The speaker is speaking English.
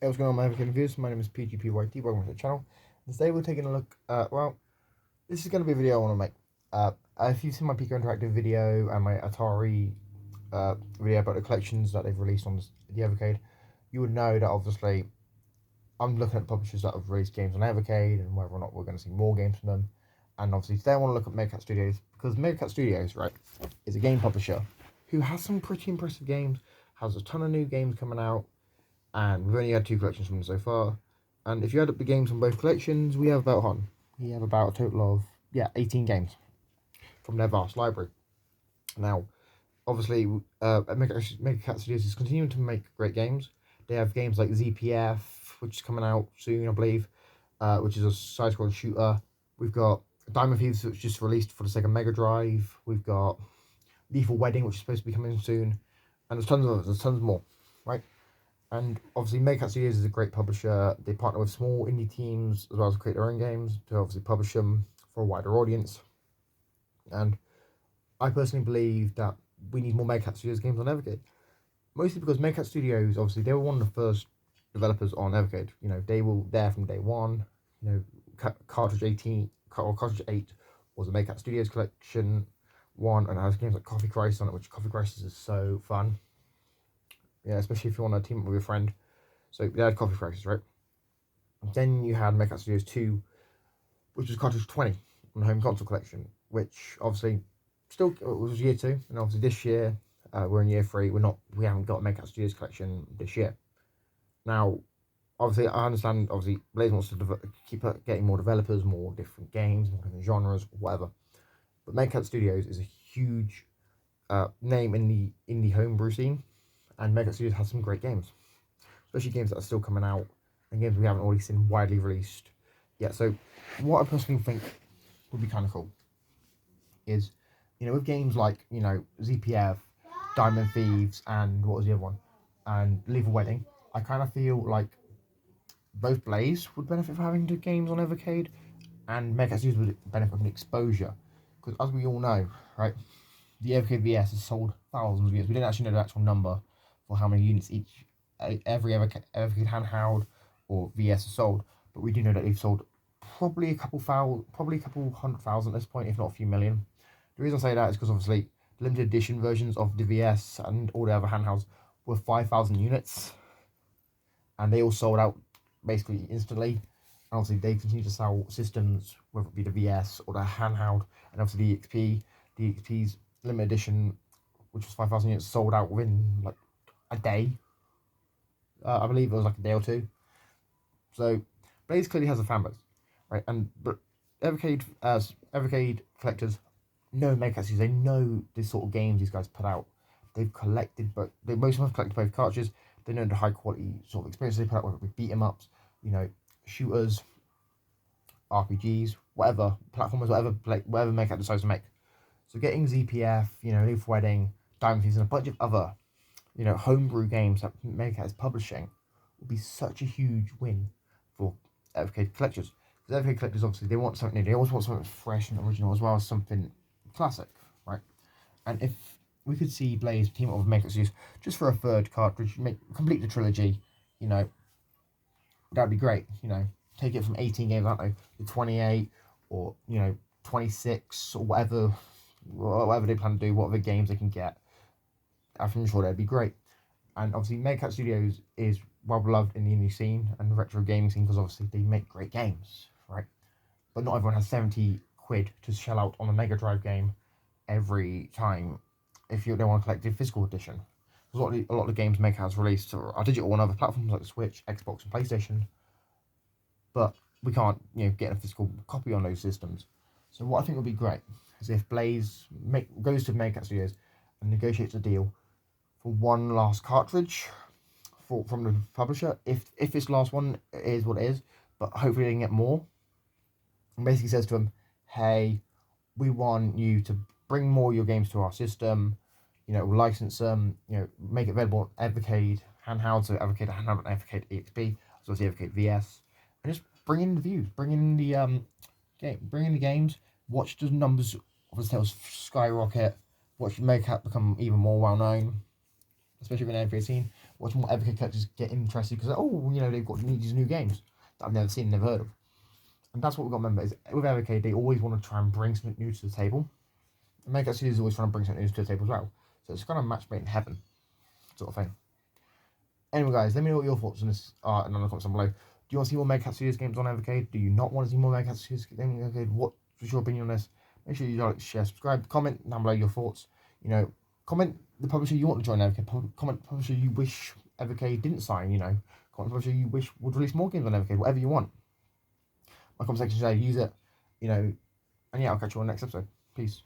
Hey, what's going on, my Evercade viewers? My name is PGPYT, welcome to the channel. And today we're taking a look at, well, this is going to be a video I want to make. If you've seen my Pico Interactive video and my Atari video about the collections that they've released on the Evercade, you would know that obviously I'm looking at publishers that have released games on Evercade and whether or not we're going to see more games from them. And obviously today I want to look at Megacat Studios, because Megacat Studios, right, is a game publisher who has some pretty impressive games, has a ton of new games coming out, and we've only had 2 collections from them so far. And if you add up the games from both collections, we have about a total of 18 games from their vast library. Now, obviously, Megacat Studios is continuing to make great games. They have games like ZPF, which is coming out soon, I believe, which is a side-scrolling shooter. We've got Diamond Thieves, which just released for the Sega Mega Drive. We've got Lethal Wedding, which is supposed to be coming soon, and there's tons more, right? And obviously, Megacat Studios is a great publisher. They partner with small indie teams as well as create their own games to obviously publish them for a wider audience. And I personally believe that we need more Megacat Studios games on Evercade. Mostly because Megacat Studios, obviously, they were one of the first developers on Evercade. You know, they were there from day one. You know, Cartridge 8 was a Megacat Studios collection one, and it has games like Coffee Crisis on it, which Coffee Crisis is so fun. Yeah, especially if you want to team up with your friend. So they had Coffee Crisis, right? Then you had Megacat Studios 2, which was Cartridge 20 on the home console collection, which obviously still it was year 2, and obviously this year we're in year 3. We haven't got a Megacat Studios collection this year. Now, obviously, I understand. Obviously, Blaze wants to keep getting more developers, more different games, more different genres, whatever. But Megacat Studios is a huge name in the indie homebrew scene, and Megacat Studios has some great games, especially games that are still coming out and games we haven't already seen widely released yet. So, what I personally think would be kind of cool is, you know, with games like, you know, ZPF, Diamond Thieves, and what was the other one, and Lethal Wedding, I kind of feel like both Blaze would benefit from having the games on Evercade, and Megacat Studios would benefit from the exposure, because as we all know, right, the Evercade VS has sold thousands of units. We didn't actually know the actual number for how many units every Evercade handheld or VS has sold, but we do know that they've sold probably a couple 100,000 at this point, if not a few million. The reason I say that is because obviously limited edition versions of the VS and all the other handhelds were 5,000 units, and they all sold out basically instantly. And obviously they continue to sell systems, whether it be the VS or the handheld, and obviously the XP. The XP's limited edition, which was 5,000 units, sold out within like a day. I believe it was like a day or 2. So Blaze clearly has a fan base, right? But Evercade collectors know Megacat Studios. They know this sort of games these guys put out. They've collected, but most of them have collected both cartridges. They know the high quality sort of experience they put out, whether it be beat 'em ups, you know, shooters, RPGs, whatever platformers, whatever Megacat decides to make. So getting ZPF, you know, Lethal Wedding, Diamond Thieves, and a bunch of other, you know, homebrew games that Megacat is publishing would be such a huge win for Evercade collectors. Because Evercade collectors, obviously, they want something new. They always want something fresh and original as well as something classic, right? And if we could see Blaze team up with Megacat Studios just for a 3rd cartridge, complete the trilogy, you know, that'd be great. You know, take it from 18 games, aren't they, to 28 or, you know, 26 or whatever they plan to do, whatever games they can get. I'm sure that'd be great. And obviously, Megacat Studios is well beloved in the indie scene and the retro gaming scene because obviously they make great games, right? But not everyone has 70 quid to shell out on a Mega Drive game every time if they want to collect the physical edition. A lot of the games Megacat has released are digital on other platforms like the Switch, Xbox, and PlayStation, but we can't, you know, get a physical copy on those systems. So what I think would be great is if Blaze goes to Megacat Studios and negotiates a deal for one last cartridge from the publisher. If this last one is what it is, but hopefully they can get more. And basically says to them, hey, we want you to bring more of your games to our system. You know, license them. You know, make it available on Evercade handheld, so Evercade handheld and Evercade EXP, as well as the Evercade VS, and just bring in the views, bring in the games. Watch the numbers of the sales skyrocket. Watch Megacat become even more well known, especially in the Evercade scene. watch more Evercade collectors get interested because, oh, you know, they've got these new games that I've never seen, never heard of. And that's what we've got to remember, is with Evercade, they always want to try and bring something new to the table. And Mega Studios is always trying to bring something new to the table as well. So it's kind of match made in heaven, sort of thing. Anyway, guys, let me know what your thoughts on this are in the comments down below. Do you want to see more Mega Studios games on Evercade? Do you not want to see more Mega Studios games on Evercade? What's your opinion on this? Make sure you like, share, subscribe, comment down below your thoughts. You know, comment the publisher you want to join Evercade. Comment the publisher you wish Evercade didn't sign. You know, comment the publisher you wish would release more games on Evercade. Whatever you want. My comment section today, use it. You know, and yeah, I'll catch you on the next episode. Peace.